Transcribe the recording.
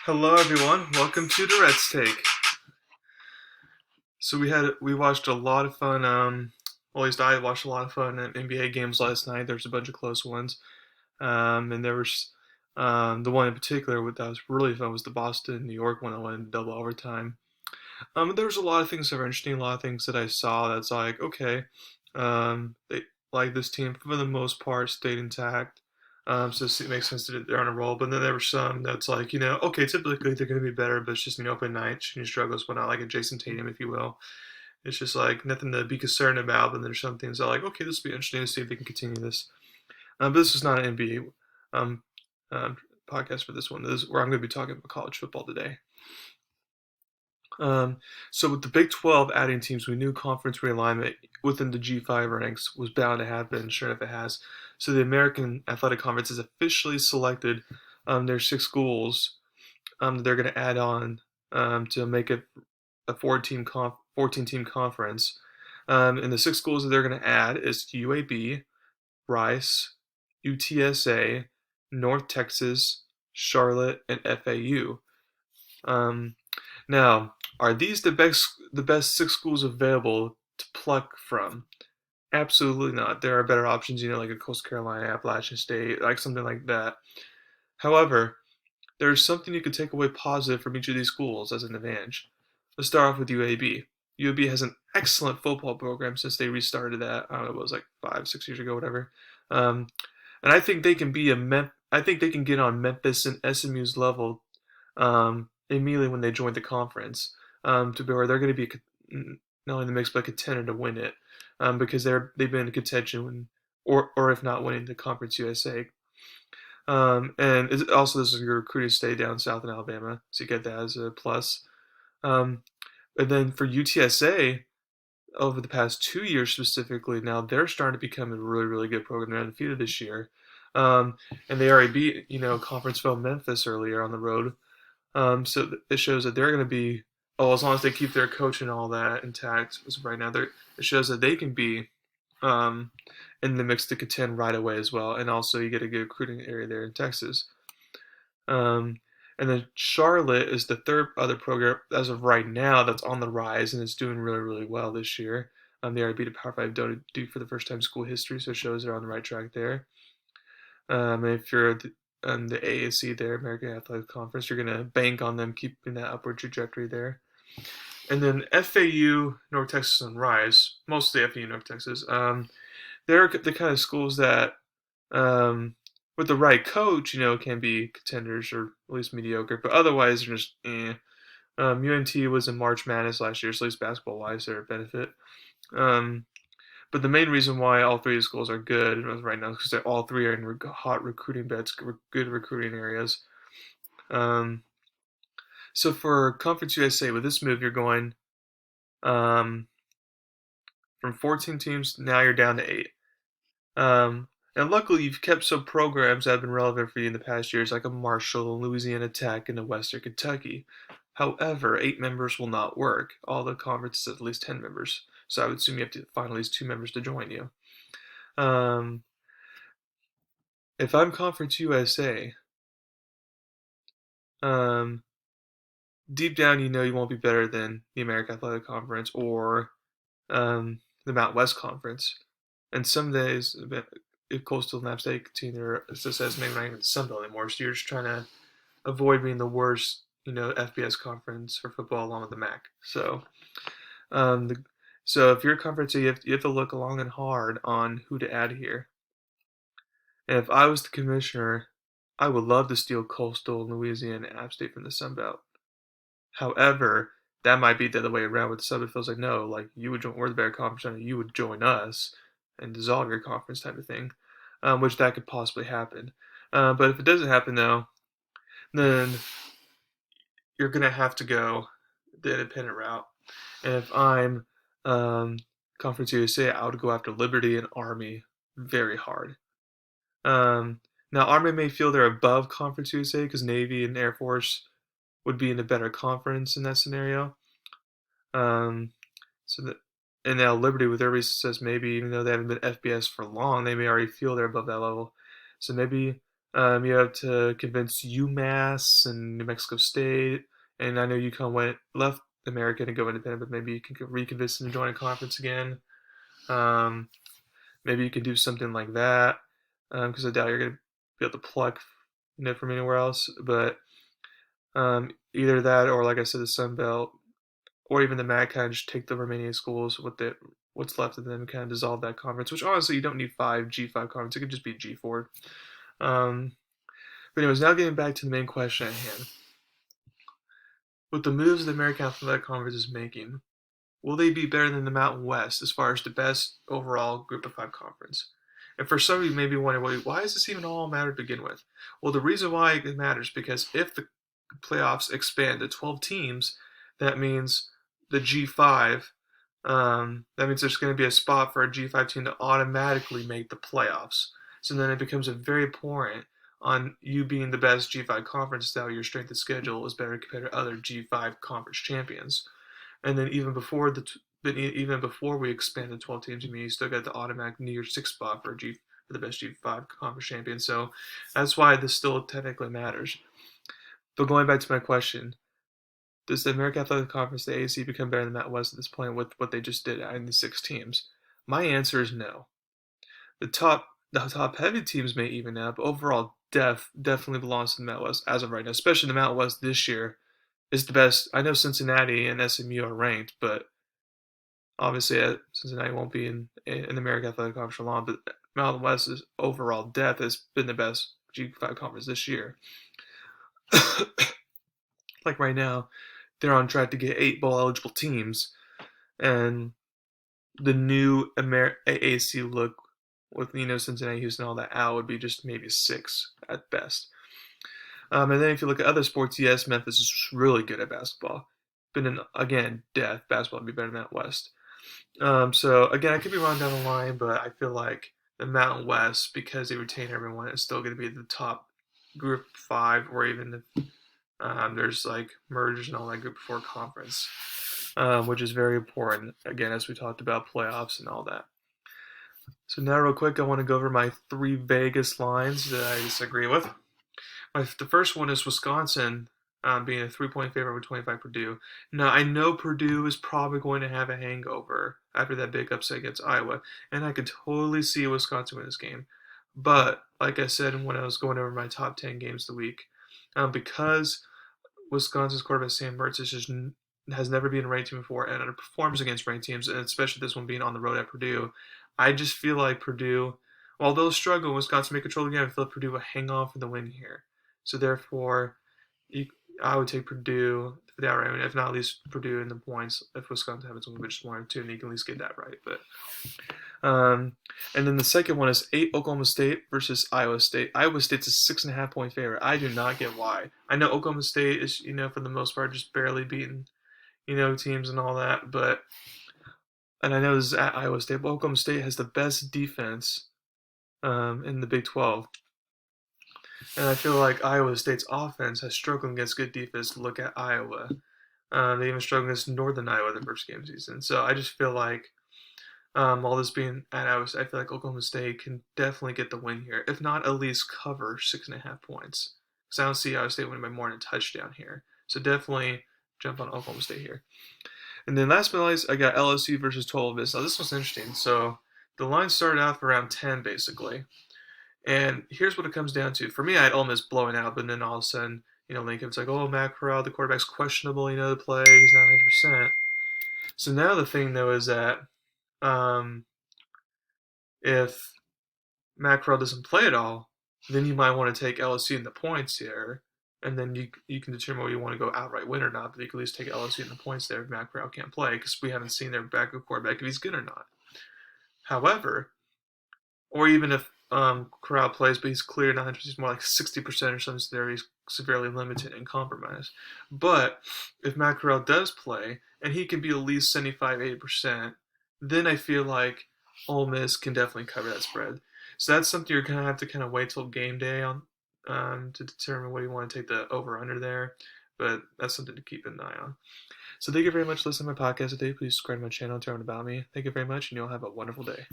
Hello everyone, welcome to Durrett's Take. So we watched a lot of fun. Well, at least I watched a lot of fun NBA games last night. There's a bunch of close ones, and there was the one in particular that was really fun was the Boston New York one that went in double overtime. There was a lot of things that were interesting, a lot of things that I saw that's like okay, they like this team for the most part stayed intact. So it makes sense that they're on a roll. But then there were some that's like, okay, typically they're going to be better, but it's just an open night, shooting struggles, whatnot, like a Jason Tatum, if you will. It's just like nothing to be concerned about. But there's some things that are like, okay, this will be interesting to see if they can continue this. But this is not an NBA um, podcast for this one. This is where I'm going to be talking about college football today. Um, so with the Big 12 adding teams, we knew conference realignment within the G5 ranks was bound to happen. Sure enough, it has. So the American Athletic Conference has officially selected their six schools that they're going to add on to make it a 14 team conference. And the six schools that they're going to add is UAB, Rice, UTSA, North Texas, Charlotte, and FAU. Um, Now, are these the best six schools available to pluck from? Absolutely not. There are better options, like a Coastal Carolina, Appalachian State, like something like that. However, there's something you could take away positive from each of these schools as an advantage. Let's start off with UAB. UAB has an excellent football program since they restarted that. I don't know, it was like 5, 6 years ago, whatever. Um, and I think they can I think they can get on Memphis and SMU's level immediately when they join the conference, to be where they're going to be not only in the mix but a contender to win it, because they've been in contention or if not winning the Conference USA. And also this is your recruiting stay down south in Alabama, so you get that as a plus. Um, and then for UTSA, over the past 2 years specifically, now they're starting to become a really, really good program. They're undefeated this year. And they already beat, conference foe Memphis earlier on the road. So it shows that they're going to be, oh, as long as they keep their coach and all that intact, as of right now, it shows that they can be um, in the mix to contend right away as well. And also, you get a good recruiting area there in Texas. Um, and then Charlotte is the third other program as of right now that's on the rise and it's doing really, really well this year. They already beat a Power 5 Duke for the first time in school history, so it shows they're on the right track there. If you're on the AAC there, American Athletic Conference, you're going to bank on them keeping that upward trajectory there. And then FAU, North Texas, and Rise, mostly FAU, North Texas, they're the kind of schools that, with the right coach, can be contenders or at least mediocre, but otherwise they're just eh. UNT was in March Madness last year, so at least basketball wise, they're a benefit. Um, but the main reason why all three of the schools are good right now is because they're all three are in hot recruiting beds, good recruiting areas. Um, so for Conference USA, with this move, you're going um, from 14 teams, now you're down to 8. And luckily, you've kept some programs that have been relevant for you in the past years, like a Marshall, Louisiana Tech, and a Western Kentucky. However, 8 members will not work. All the conferences have at least 10 members. So I would assume you have to find at least 2 members to join you. Um, if I'm Conference USA, um, deep down you know you won't be better than the American Athletic Conference or the Mount West Conference. And some days, if Coastal and App State continue their success, maybe not even the Sun Belt anymore. So you're just trying to avoid being the worst, FBS conference for football along with the MAC. So, um, the, so if you're a conference, you have to look long and hard on who to add here. And if I was the commissioner, I would love to steal Coastal, Louisiana, and App State from the Sun Belt. However, that might be the other way around. With the Sun Belt feels like no, like you would join, we're the better conference, and you would join us and dissolve your conference type of thing, which that could possibly happen. But if it doesn't happen though, then you're gonna have to go the independent route. And if I'm um, Conference USA, I would go after Liberty and Army very hard. Um, Now, Army may feel they're above Conference USA because Navy and Air Force would be in a better conference in that scenario. Um, so that, and now Liberty, with every success, maybe even though they haven't been FBS for long, they may already feel they're above that level. So maybe You have to convince UMass and New Mexico State, and I know UConn went left American to go independent, but maybe you can reconvince them to join a conference again. Um, Maybe you can do something like that, because I doubt you're going to be able to pluck, from anywhere else. But either that, or like I said, the Sun Belt, or even the MAC, kind of just take the remaining schools with what's left of them, and kind of dissolve that conference. Which honestly, you don't need five G5 conference; it could just be G4. Um, but anyways, now getting back to the main question at hand. With the moves the American Athletic Conference is making, will they be better than the Mountain West as far as the best overall Group of Five conference? And for some of you, may be wondering, why does this even all matter to begin with? Well, the reason why it matters is because if the playoffs expand to 12 teams, that means the G5. That means there's going to be a spot for a G5 team to automatically make the playoffs. So then it becomes a very important on you being the best G5 conference that your strength of schedule is better compared to other G5 conference champions. And then even before we expand to 12 teams, you still got the automatic New Year's Six spot for the best G5 conference champion. So that's why this still technically matters. But going back to my question, does the American Athletic Conference, the AAC, become better than Mountain West at this point with what they just did adding the six teams? My answer is no. The top heavy teams may even up. Overall, definitely belongs to the Mountain West as of right now, especially the Mountain West this year is the best. I know Cincinnati and SMU are ranked, but obviously Cincinnati won't be in the American Athletic Conference for long. But Mountain West's overall depth has been the best G5 conference this year. Like right now, they're on track to get 8 bowl eligible teams, and the new AAC look with Cincinnati, Houston, all that out would be just maybe 6 at best. And then if you look at other sports, yes, Memphis is really good at basketball. But then again, basketball would be better than Mountain West. So again, I could be wrong down the line, but I feel like the Mountain West, because they retain everyone, is still going to be the top Group 5, or even if there's like mergers and all that Group 4 conference, which is very important. Again, as we talked about playoffs and all that. So now, real quick, I want to go over my 3 Vegas lines that I disagree with. The first one is Wisconsin being a 3-point favorite with 25 Purdue. Now, I know Purdue is probably going to have a hangover after that big upset against Iowa, and I could totally see Wisconsin win this game. But, like I said when I was going over my top 10 games of the week, because Wisconsin's quarterback Sam Mertz has never been a ranked team before and underperforms against ranked teams, and especially this one being on the road at Purdue, I just feel like Purdue, while they'll struggle, Wisconsin may control the game. I feel like Purdue will hang on for the win here. So therefore, I would take Purdue for the outright win, if not at least Purdue in the points. If Wisconsin happens to win just 1 or 2, and you can at least get that right. But and then the second one is 8 Oklahoma State versus Iowa State. Iowa State's a 6.5-point favorite. I do not get why. I know Oklahoma State is, for the most part, just barely beating, teams and all that. And I know this is at Iowa State, but Oklahoma State has the best defense in the Big 12. And I feel like Iowa State's offense has struggled against good defense. Look at Iowa. They even struggled against Northern Iowa the first game of the season. So I just feel like all this being at Iowa State, I feel like Oklahoma State can definitely get the win here. If not, at least cover 6.5 points. Because I don't see Iowa State winning by more than a touchdown here. So definitely jump on Oklahoma State here. And then last but not least, I got LSU versus 12 Miss. Now this was interesting. So the line started out around 10 basically. And here's what it comes down to. For me, I had Ole Miss blowing out, but then all of a sudden, Lincoln's like, oh, Matt Corral, the quarterback's questionable, to play. He's not 100%. So now the thing, though, is that if Matt Corral doesn't play at all, then you might want to take LSU in the points here. And then you can determine whether you want to go outright win or not, but you can at least take LSU in the points there if Matt Corral can't play, because we haven't seen their backup quarterback if he's good or not. However, or even if Corral plays, but he's cleared 100%, he's more like 60% or something, so there he's severely limited and compromised. But if Matt Corral does play, and he can be at least 75-80%, then I feel like Ole Miss can definitely cover that spread. So that's something you're going to have to kind of wait till game day on to determine whether you want to take the over-under there. But that's something to keep an eye on. So thank you very much for listening to my podcast today. Please subscribe to my channel and tell everyone about me. Thank you very much, and you'll have a wonderful day.